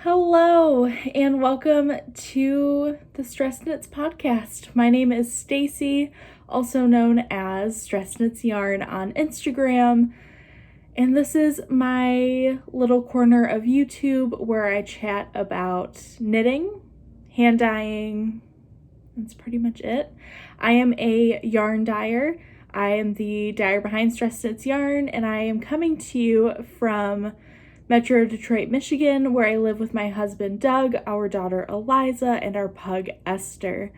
Hello and welcome to the Stress Knits podcast. My name is Stacy, also known as Stress Knits Yarn on Instagram, and this is my little corner of YouTube where I chat about knitting, hand dyeing. That's pretty much it. I am a yarn dyer. I am the dyer behind Stress Knits Yarn, and I am coming to you from Metro Detroit, Michigan, where I live with my husband, Doug, our daughter, Eliza, and our pug, Esther.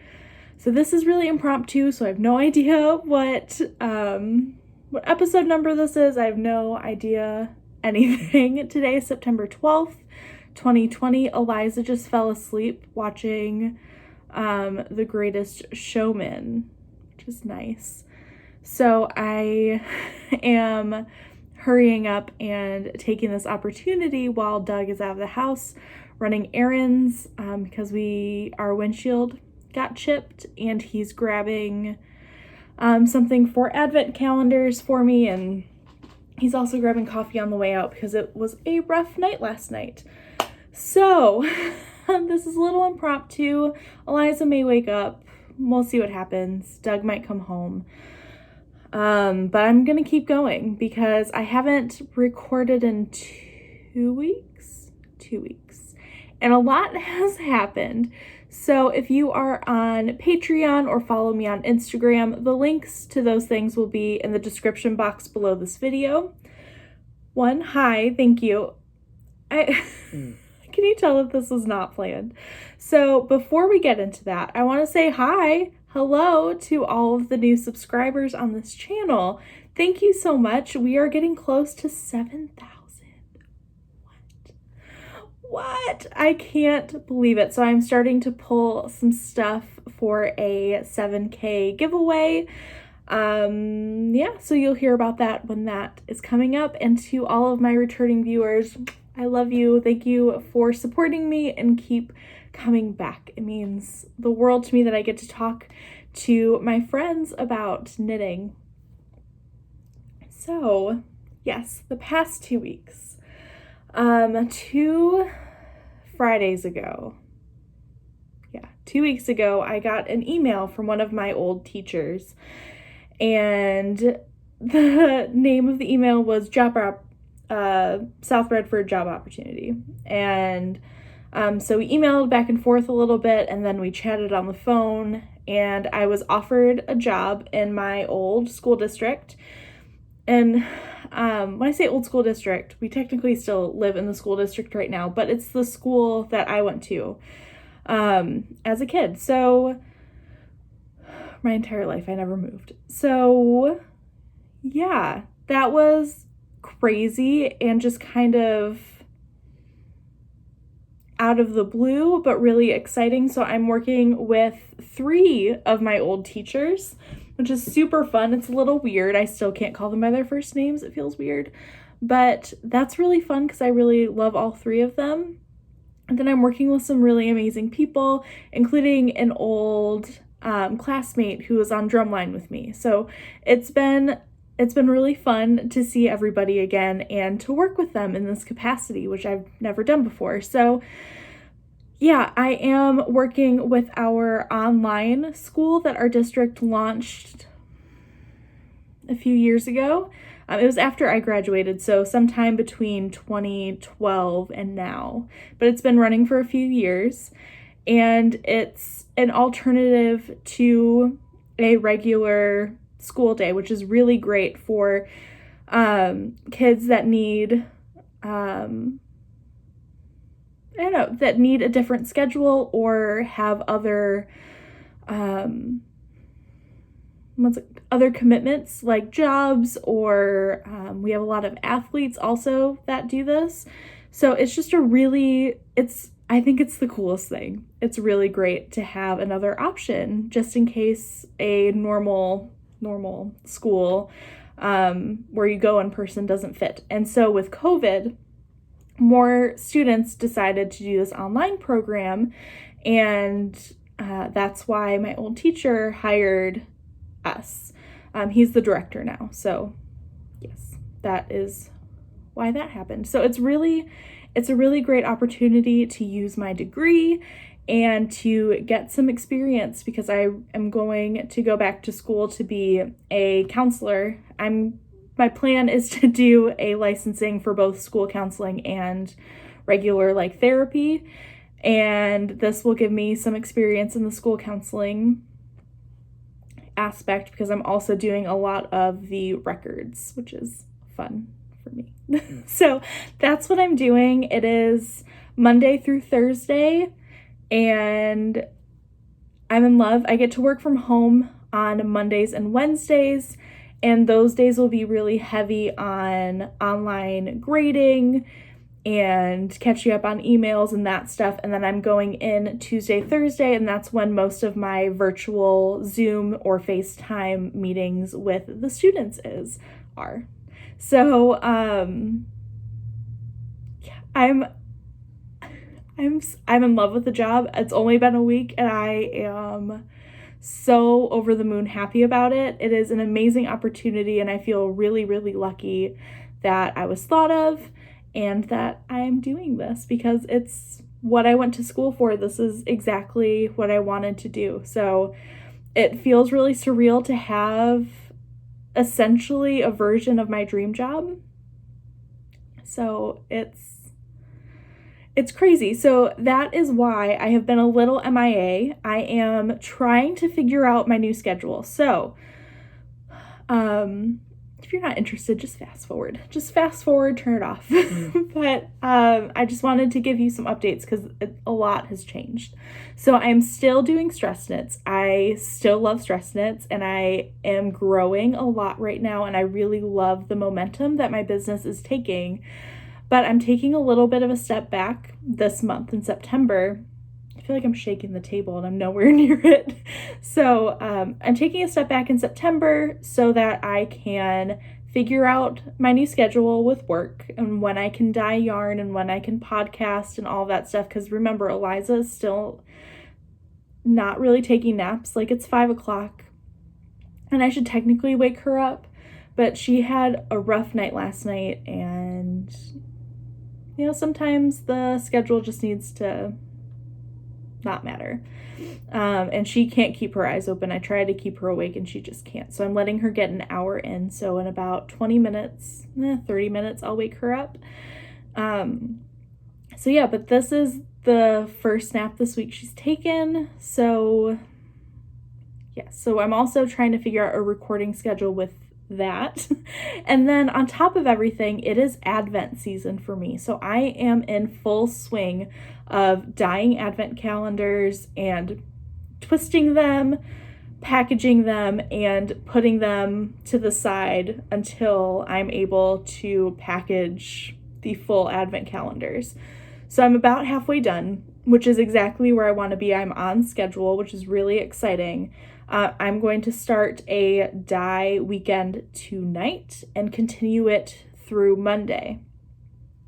So this is really impromptu, so I have no idea what episode number this is. I have no idea anything. Today is September 12th, 2020. Eliza just fell asleep watching The Greatest Showman, which is nice. So I am hurrying up and taking this opportunity while Doug is out of the house running errands because our windshield got chipped, and he's grabbing something for advent calendars for me, and he's also grabbing coffee on the way out because it was a rough night last night. So this is a little impromptu. Eliza may wake up. We'll see what happens. Doug might come home. But I'm gonna keep going because I haven't recorded in 2 weeks, and a lot has happened. So if you are on Patreon or follow me on Instagram, the links to those things will be in the description box below this video. Hi, thank you. Can you tell that this was not planned? So before we get into that, I want to say hello to all of the new subscribers on this channel. Thank you so much. We are getting close to 7,000. What? I can't believe it. So I'm starting to pull some stuff for a 7K giveaway. So you'll hear about that when that is coming up. And to all of my returning viewers, I love you. Thank you for supporting me and keep coming back. It means the world to me that I get to talk to my friends about knitting. So, yes, the past 2 weeks. 2 Fridays ago. 2 weeks ago, I got an email from one of my old teachers, and the name of the email was South Redford job opportunity. And so we emailed back and forth a little bit, and then we chatted on the phone, and I was offered a job in my old school district. And when I say old school district, we technically still live in the school district right now, but it's the school that I went to as a kid. So my entire life, I never moved. So yeah, that was crazy and just kind of out of the blue, but really exciting. So I'm working with 3 of my old teachers, which is super fun. It's a little weird. I still can't call them by their first names. It feels weird, but that's really fun because I really love all 3 of them. And then I'm working with some really amazing people, including an old classmate who was on drumline with me. So it's been really fun to see everybody again and to work with them in this capacity, which I've never done before. So yeah, I am working with our online school that our district launched a few years ago. It was after I graduated, so sometime between 2012 and now. But it's been running for a few years, and it's an alternative to a regular school day, which is really great for kids that need that need a different schedule or have other other commitments like jobs, or we have a lot of athletes also that do this. So it's just I think it's the coolest thing. It's really great to have another option just in case a normal school where you go in person doesn't fit. And so with COVID, more students decided to do this online program, and that's why my old teacher hired us. He's the director now, so yes, that is why that happened. So it's really it's a really great opportunity to use my degree and to get some experience because I am going to go back to school to be a counselor. My plan is to do a licensing for both school counseling and regular therapy, and this will give me some experience in the school counseling aspect because I'm also doing a lot of the records, which is fun for me. So that's what I'm doing. It is Monday through Thursday, and I'm in love. I get to work from home on Mondays and Wednesdays, and those days will be really heavy on online grading and catching up on emails and that stuff. And then I'm going in Tuesday, Thursday, and that's when most of my virtual Zoom or FaceTime meetings with the students are. So, yeah, I'm in love with the job. It's only been a week and I am so over the moon happy about it. It is an amazing opportunity and I feel really, really lucky that I was thought of and that I'm doing this because it's what I went to school for. This is exactly what I wanted to do. So it feels really surreal to have essentially a version of my dream job. So it's crazy. So that is why I have been a little MIA. I am trying to figure out my new schedule. So, if you're not interested, just fast forward. Turn it off. But I just wanted to give you some updates because a lot has changed. So I'm still doing stress knits. I still love stress knits and I am growing a lot right now. And I really love the momentum that my business is taking. But I'm taking a little bit of a step back this month in September. I feel like I'm shaking the table and I'm nowhere near it. So I'm taking a step back in September so that I can figure out my new schedule with work and when I can dye yarn and when I can podcast and all that stuff. Because remember, Eliza is still not really taking naps. It's 5:00 and I should technically wake her up. But she had a rough night last night and sometimes the schedule just needs to not matter. And she can't keep her eyes open. I try to keep her awake and she just can't. So I'm letting her get an hour in. So in about 20 minutes, 30 minutes, I'll wake her up. So yeah, but this is the first nap this week she's taken. So yeah, so I'm also trying to figure out a recording schedule with that. And then on top of everything, it is Advent season for me. So I am in full swing of dyeing Advent calendars and twisting them, packaging them, and putting them to the side until I'm able to package the full Advent calendars. So I'm about halfway done, which is exactly where I want to be. I'm on schedule, which is really exciting. I'm going to start a dye weekend tonight and continue it through Monday.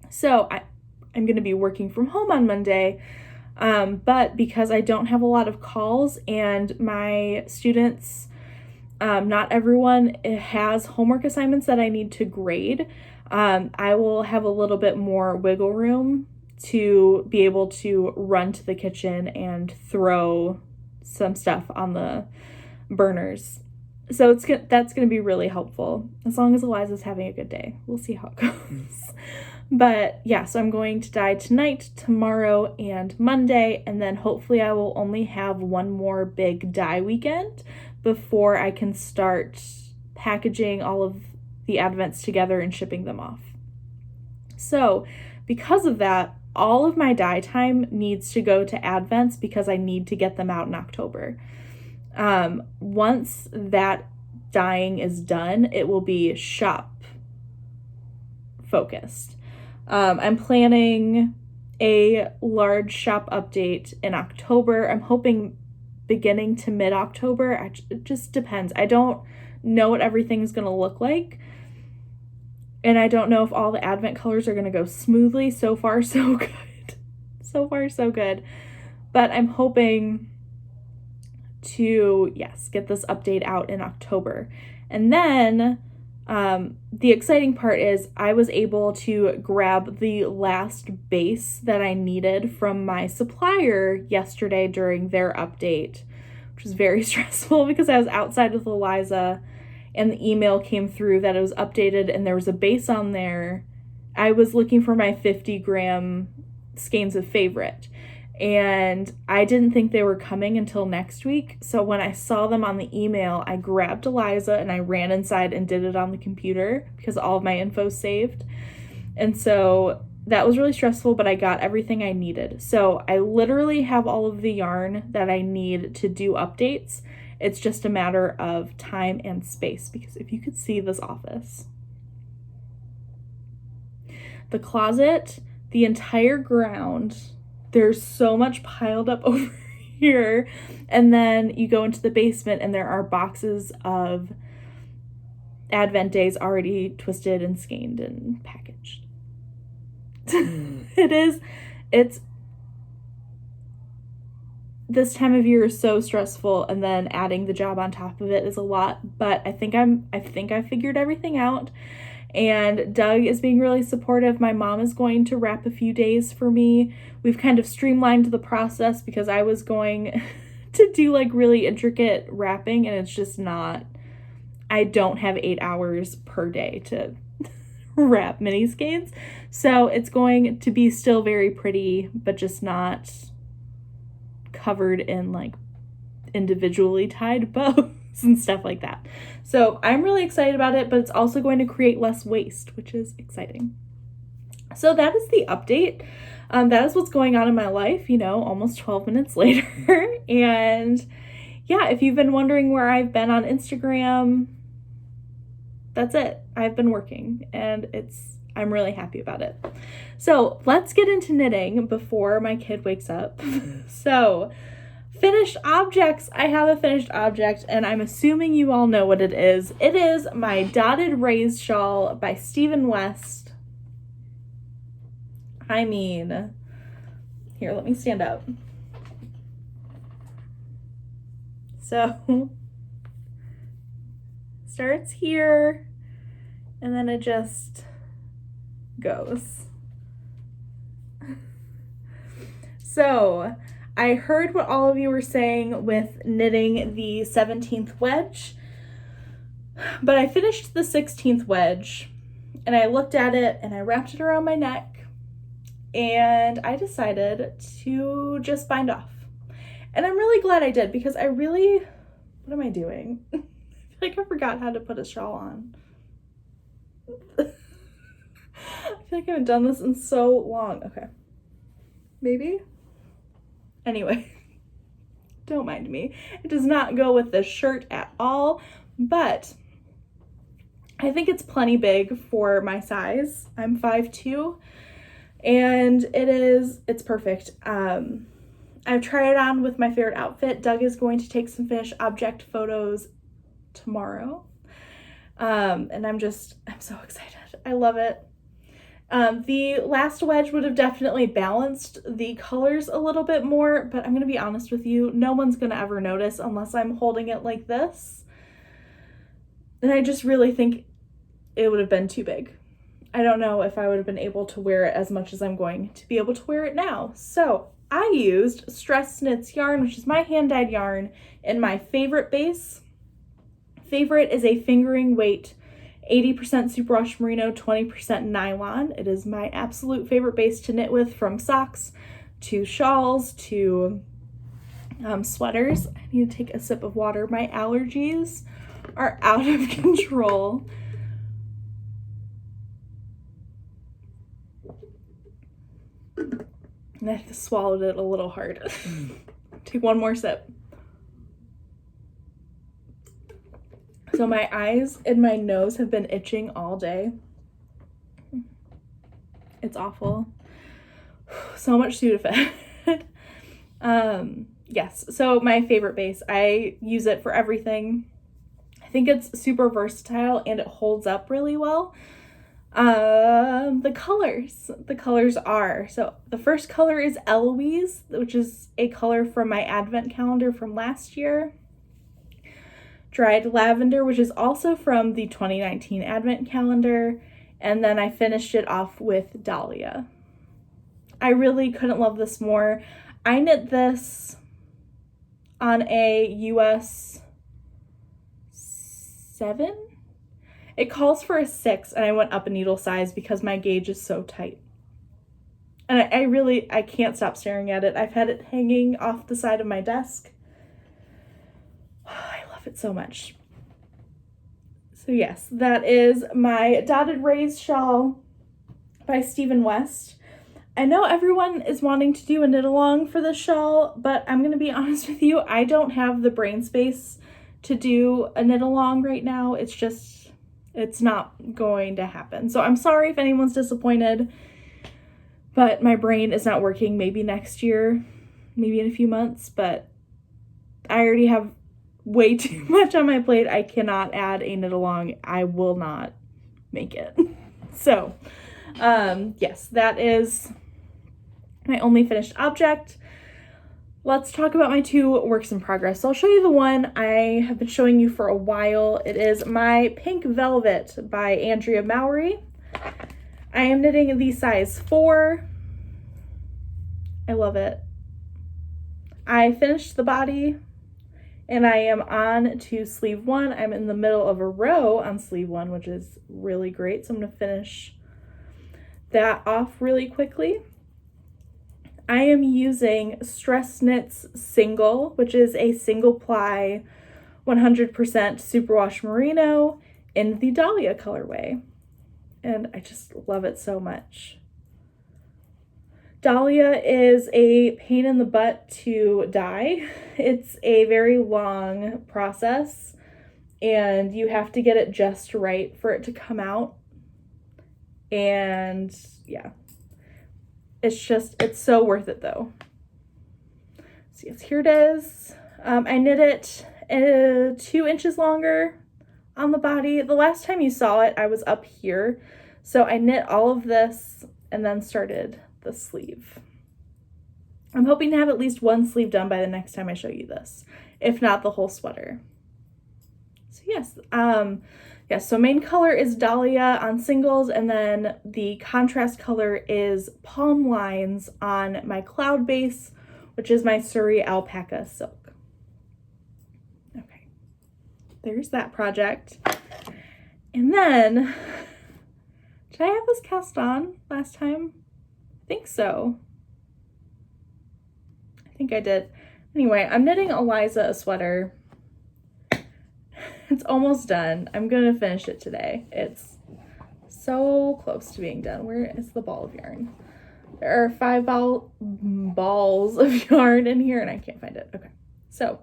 So I'm going to be working from home on Monday, but because I don't have a lot of calls and my students, not everyone has homework assignments that I need to grade, I will have a little bit more wiggle room to be able to run to the kitchen and throw some stuff on the burners. So that's going to be really helpful as long as Eliza's having a good day. We'll see how it goes. But yeah, so I'm going to dye tonight, tomorrow, and Monday, and then hopefully I will only have one more big dye weekend before I can start packaging all of the Advents together and shipping them off. So because of that, all of my dye time needs to go to Advents because I need to get them out in October. Once that dyeing is done, it will be shop focused. I'm planning a large shop update in October. I'm hoping beginning to mid-October. It just depends. I don't know what everything's going to look like. And I don't know if all the Advent colors are going to go smoothly. So far, so good. So far, so good. But I'm hoping to, yes, get this update out in October. And then The exciting part is I was able to grab the last base that I needed from my supplier yesterday during their update, which was very stressful because I was outside with Eliza and the email came through that it was updated and there was a base on there. I was looking for my 50-gram skeins of Favorite, and I didn't think they were coming until next week. So when I saw them on the email, I grabbed Eliza and I ran inside and did it on the computer because all of my info's saved. And so that was really stressful, but I got everything I needed. So I literally have all of the yarn that I need to do updates. It's just a matter of time and space, because if you could see this office, the closet, the entire ground, there's so much piled up over here. And then you go into the basement and there are boxes of Advent days already twisted and skeined and packaged. It's this time of year is so stressful, and then adding the job on top of it is a lot, but I think I figured everything out. And Doug is being really supportive. My mom is going to wrap a few days for me. We've kind of streamlined the process because I was going to do like really intricate wrapping, and it's just not, I don't have 8 hours per day to wrap mini skeins. So it's going to be still very pretty, but just not covered in like individually tied bows and stuff like that. So I'm really excited about it, but it's also going to create less waste, which is exciting. So that is the update. That is what's going on in my life, almost 12 minutes later. And yeah, if you've been wondering where I've been on Instagram, that's it. I've been working, and I'm really happy about it. So let's get into knitting before my kid wakes up. So finished objects. I have a finished object, and I'm assuming you all know what it is. It is my dotted raised shawl by Stephen West. I mean, here, let me stand up. So starts here, and then it just goes. So I heard what all of you were saying with knitting the 17th wedge, but I finished the 16th wedge, and I looked at it and I wrapped it around my neck, and I decided to just bind off. And I'm really glad I did, because what am I doing? I feel like I forgot how to put a shawl on. I feel like I haven't done this in so long. Okay. Maybe? Anyway, don't mind me. It does not go with this shirt at all, but I think it's plenty big for my size. I'm 5'2", and it's perfect. I've tried it on with my favorite outfit. Doug is going to take some finished object photos tomorrow. And I'm so excited. I love it. The last wedge would have definitely balanced the colors a little bit more, but I'm going to be honest with you, no one's going to ever notice unless I'm holding it like this. And I just really think it would have been too big. I don't know if I would have been able to wear it as much as I'm going to be able to wear it now. So I used Stress Knits yarn, which is my hand-dyed yarn, in my Favorite base. Favorite is a fingering weight 80% superwash merino, 20% nylon. It is my absolute favorite base to knit with, from socks to shawls to sweaters. I need to take a sip of water. My allergies are out of control. And I swallowed it a little hard. Take one more sip. So my eyes and my nose have been itching all day. It's awful. So much Sudafed. Yes, so my Favorite base. I use it for everything. I think it's super versatile and it holds up really well. The colors are, so the first color is Eloise, which is a color from my advent calendar from last year. dried lavender, which is also from the 2019 advent calendar, and then I finished it off with Dahlia. I really couldn't love this more. I knit this on a US 7. It calls for a 6, and I went up a needle size because my gauge is so tight. And I can't stop staring at it. I've had it hanging off the side of my desk. I love it so much. So yes, that is my Dotted Rays shawl by Stephen West. I know everyone is wanting to do a knit along for this shawl, but I'm going to be honest with you, I don't have the brain space to do a knit along right now. It's not going to happen. So I'm sorry if anyone's disappointed, but my brain is not working. Maybe next year, maybe in a few months, but I already have way too much on my plate. I cannot add a knit along. I will not make it. So, yes, that is my only finished object. Let's talk about my 2 works in progress. So I'll show you the one I have been showing you for a while. It is my Pink Velvet by Andrea Mowry. I am knitting the size 4. I love it. I finished the body and I am on to sleeve 1. I'm in the middle of a row on sleeve 1, which is really great. So I'm going to finish that off really quickly. I am using Stress Knits Single, which is a single ply 100% superwash merino in the Dahlia colorway. And I just love it so much. Dahlia is a pain in the butt to dye. It's a very long process and you have to get it just right for it to come out. And yeah. It's so worth it though. So yes, here it is. I knit it 2 inches longer on the body. The last time you saw it, I was up here. So I knit all of this and then started the sleeve. I'm hoping to have at least 1 sleeve done by the next time I show you this, if not the whole sweater. So yes, so main color is Dahlia on singles, and then the contrast color is Palm Lines on my cloud base, which is my Surrey alpaca silk. Okay, there's that project. And then, did I have this cast on last time? I think so. I think I did. Anyway, I'm knitting Eliza a sweater. It's almost done. I'm gonna finish it today. It's so close to being done. Where is the ball of yarn? There are 5 balls of yarn in here and I can't find it. Okay, so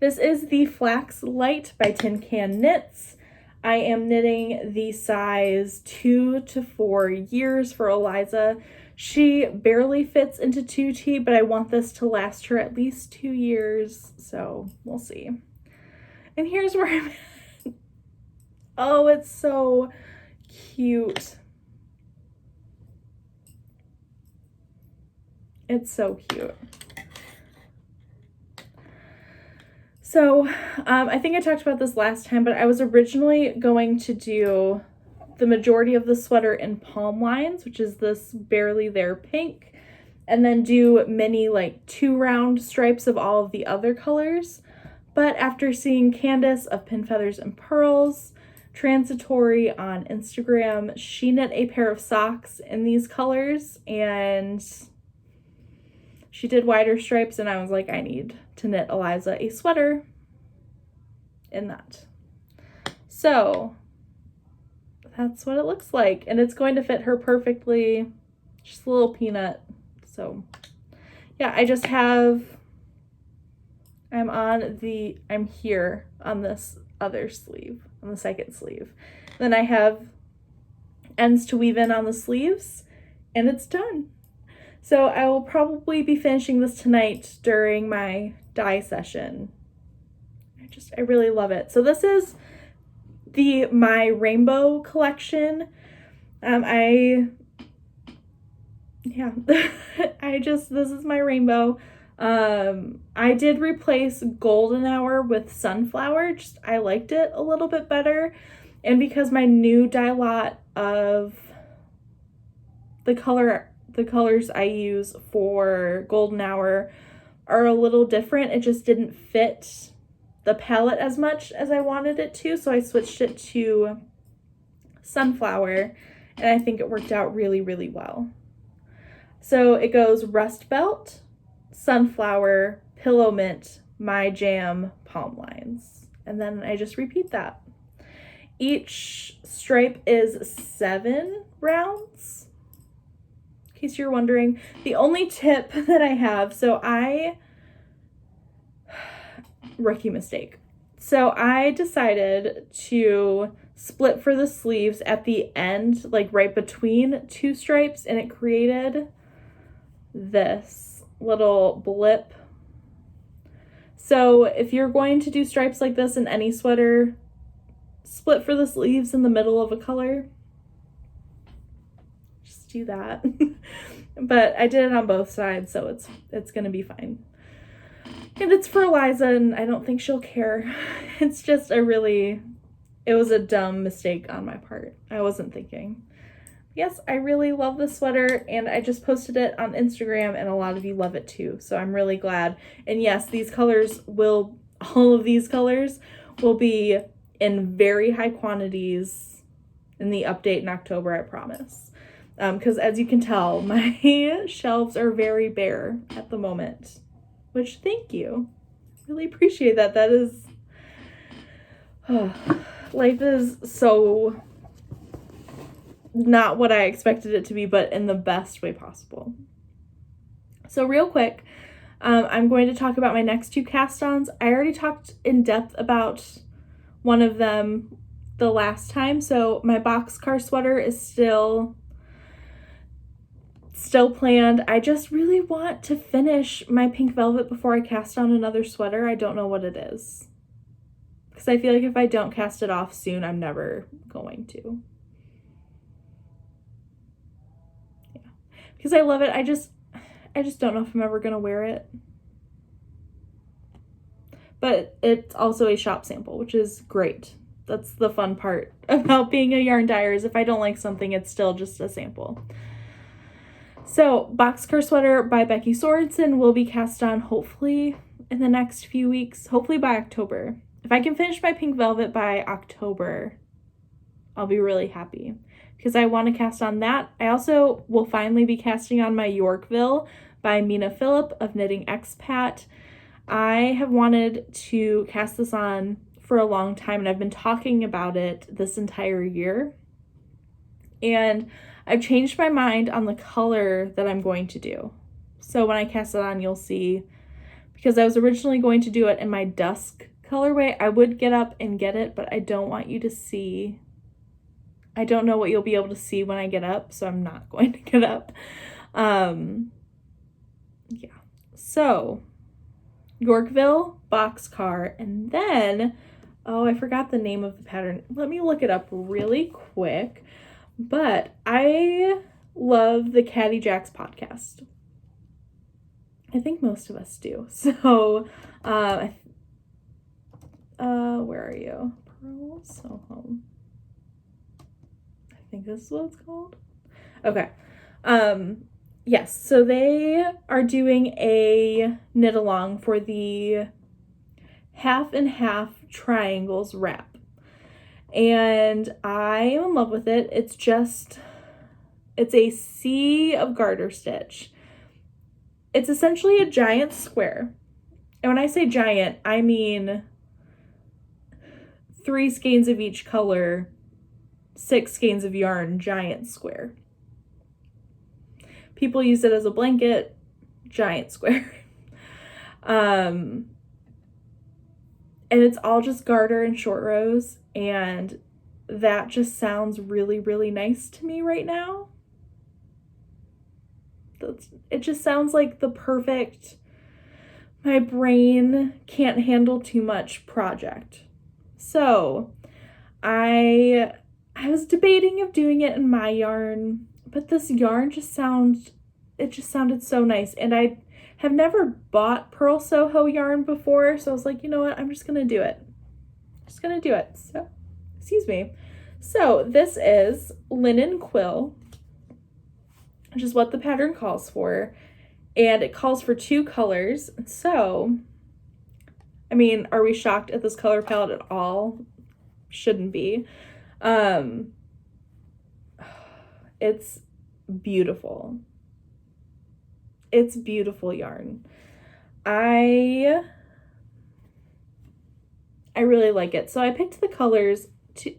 this is the Flax Light by Tin Can Knits. I am knitting the size 2 to 4 years for Eliza. She barely fits into 2T, but I want this to last her at least 2 years, so we'll see. And here's where I'm at. Oh, it's so cute. It's so cute. So, I think I talked about this last time, but I was originally going to do the majority of the sweater in Palm Lines, which is this barely there pink, and then do many like 2 round stripes of all of the other colors. But after seeing Candace of Pin Feathers and Pearls, Transitory on Instagram, she knit a pair of socks in these colors and she did wider stripes, and I was like, I need to knit Eliza a sweater in that. So that's what it looks like, and it's going to fit her perfectly. Just a little peanut. So yeah, I'm here on this other sleeve, on the second sleeve. Then I have ends to weave in on the sleeves, and it's done. So I will probably be finishing this tonight during my dye session. I really love it. So this is my rainbow collection. This is my rainbow. I did replace Golden Hour with Sunflower. Just I liked it a little bit better. And because my new dye lot of the colors I use for Golden Hour are a little different, it just didn't fit the palette as much as I wanted it to, so I switched it to Sunflower, and I think it worked out really, really well. So it goes Rust Belt, Sunflower, Pillow Mint, My Jam, Palm Lines, and then I just repeat that. Each stripe is 7 rounds, in case you're wondering. The only tip that I have, rookie mistake. So I decided to split for the sleeves at the end, like right between 2 stripes, and it created this little blip. So if you're going to do stripes like this in any sweater, split for the sleeves in the middle of a color. Just do that. But I did it on both sides, so it's gonna be fine. And it's for Eliza, and I don't think she'll care. It's just it was a dumb mistake on my part. I wasn't thinking. Yes, I really love this sweater, and I just posted it on Instagram, and a lot of you love it too, so I'm really glad. And yes, all of these colors will be in very high quantities in the update in October, I promise. Because as you can tell, my shelves are very bare at the moment, which thank you. Really appreciate that. That is, life is so not what I expected it to be, but in the best way possible. So real quick, I'm going to talk about my next 2 cast-ons. I already talked in depth about one of them the last time. So my Boxcar sweater is still planned. I just really want to finish my pink velvet before I cast on another sweater. I don't know what it is, because I feel like if I don't cast it off soon, I'm never going to. Yeah, because I love it. I just don't know if I'm ever gonna wear it. But it's also a shop sample, which is great. That's the fun part about being a yarn dyer, is if I don't like something, it's still just a sample. So, Boxcar sweater by Becky Sorensen will be cast on hopefully in the next few weeks, hopefully by October. If I can finish my pink velvet by October, I'll be really happy, because I want to cast on that. I also will finally be casting on my Yorkville by Mina Phillip of Knitting Expat. I have wanted to cast this on for a long time, and I've been talking about it this entire year. And I've changed my mind on the color that I'm going to do. So when I cast it on, you'll see, because I was originally going to do it in my dusk colorway. I would get up and get it, but I don't want you to see. I don't know what you'll be able to see when I get up, so I'm not going to get up. Yeah. So Yorkville, Boxcar, and then, oh, I forgot the name of the pattern. Let me look it up really quick. But I love the Caddy Jacks podcast. I think most of us do. So, where are you? Purl, Soho. I think this is what it's called. Okay. Yes, so they are doing a knit along for the Half+Half triangles wrap. And I am in love with it. It's a sea of garter stitch. It's essentially a giant square. And when I say giant, I mean 3 skeins of each color, 6 skeins of yarn, giant square. People use it as a blanket, giant square. And it's all just garter and short rows, and that just sounds really, really nice to me right now. It just sounds like the perfect, my brain can't handle too much project. So I was debating of doing it in my yarn, but this yarn just sounded so nice, and I have never bought Purl Soho yarn before, so I was like, you know what, I'm just gonna do it. So, excuse me. So this is linen quill, which is what the pattern calls for, and it calls for 2 colors. So, I mean, are we shocked at this color palette at all? Shouldn't be. It's beautiful. It's beautiful yarn. I really like it. So I picked the colors.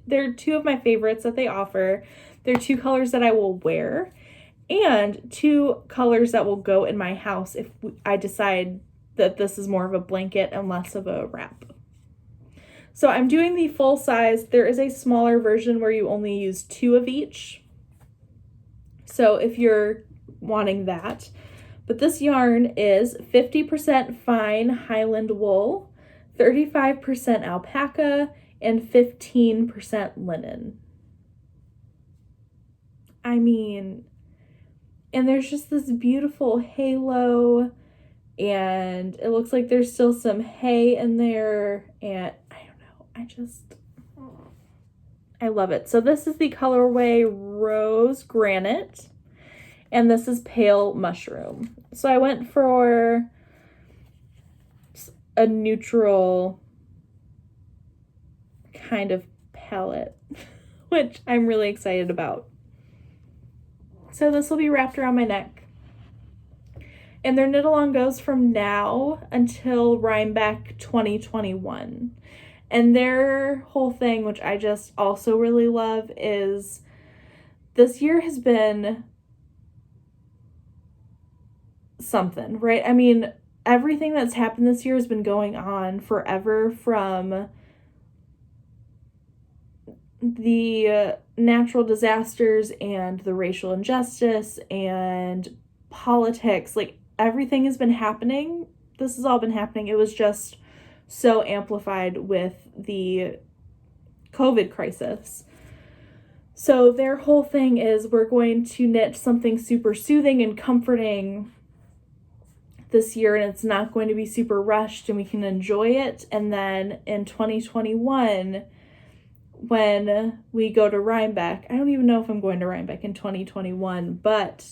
They're 2 of my favorites that they offer. They're 2 colors that I will wear, and 2 colors that will go in my house if I decide that this is more of a blanket and less of a wrap. So I'm doing the full size. There is a smaller version where you only use 2 of each. So if you're wanting that. But this yarn is 50% fine Highland wool, 35% alpaca, and 15% linen. I mean, and there's just this beautiful halo, and it looks like there's still some hay in there, and I don't know, I love it. So this is the colorway Rose Granite, and this is Pale Mushroom. So I went for a neutral kind of palette, which I'm really excited about. So this will be wrapped around my neck. And their knit along goes from now until Rhinebeck 2021. And their whole thing, which I just also really love, is this year has been something, right? I mean, everything that's happened this year has been going on forever, from the natural disasters and the racial injustice and politics. Like, everything has been happening. This has all been happening. It was just so amplified with the COVID crisis. So their whole thing is, we're going to knit something super soothing and comforting this year, and it's not going to be super rushed, and we can enjoy it. And then in 2021, when we go to Rhinebeck, I don't even know if I'm going to Rhinebeck in 2021, but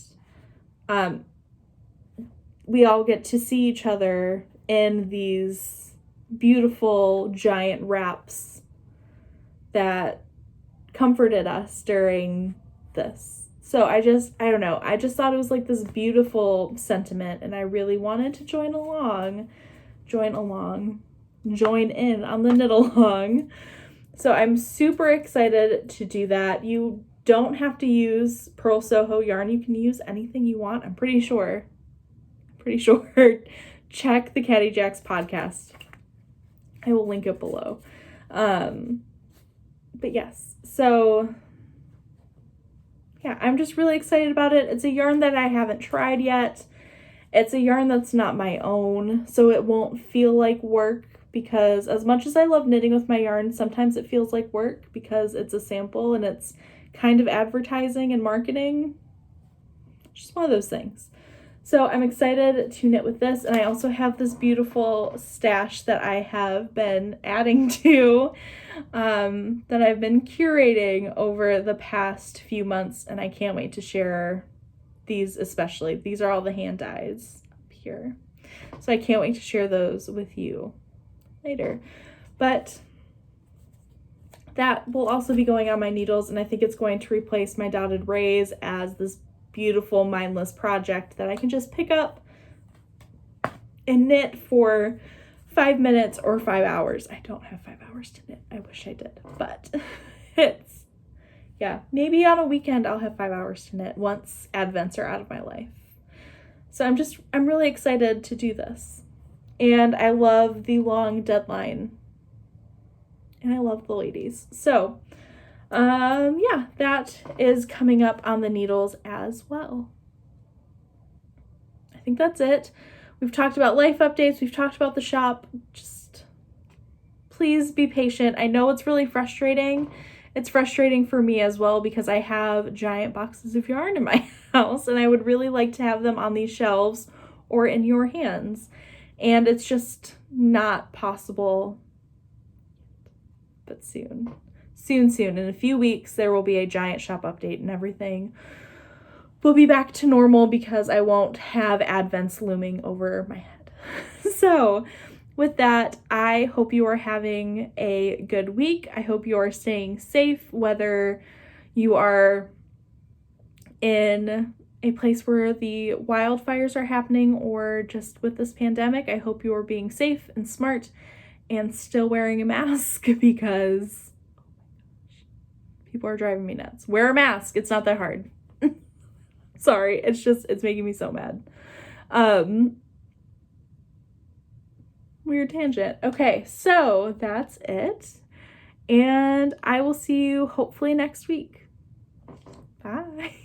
we all get to see each other in these beautiful giant wraps that comforted us during this. So I don't know, I just thought it was like this beautiful sentiment, and I really wanted to join in on the knit along. So I'm super excited to do that. You don't have to use Purl Soho yarn. You can use anything you want. I'm pretty sure. Check the Caddy Jacks podcast. I will link it below. But yes, so yeah, I'm just really excited about it. It's a yarn that I haven't tried yet. It's a yarn that's not my own, so it won't feel like work, because as much as I love knitting with my yarn, sometimes it feels like work because it's a sample and it's kind of advertising and marketing. It's just one of those things. So I'm excited to knit with this, and I also have this beautiful stash that I have been adding to, that I've been curating over the past few months, and I can't wait to share these especially. These are all the hand dyes up here. So I can't wait to share those with you later. But that will also be going on my needles, and I think it's going to replace my dotted rays as this beautiful mindless project that I can just pick up and knit for 5 minutes or 5 hours. I don't have 5 hours to knit. I wish I did, but it's, yeah, maybe on a weekend I'll have 5 hours to knit once Advents are out of my life. So I'm really excited to do this. And I love the long deadline. And I love the ladies. So, yeah, that is coming up on the needles as well. I think that's it. We've talked about life updates. We've talked about the shop. Just please be patient. I know it's really frustrating. It's frustrating for me as well, because I have giant boxes of yarn in my house, and I would really like to have them on these shelves or in your hands. And it's just not possible, but soon. Soon. In a few weeks, there will be a giant shop update and everything will be back to normal because I won't have Advents looming over my head. So with that, I hope you are having a good week. I hope you are staying safe, whether you are in a place where the wildfires are happening or just with this pandemic. I hope you are being safe and smart and still wearing a mask because people are driving me nuts. Wear a mask. It's not that hard. Sorry, it's making me so mad. Weird tangent. Okay, so that's it. And I will see you hopefully next week. Bye.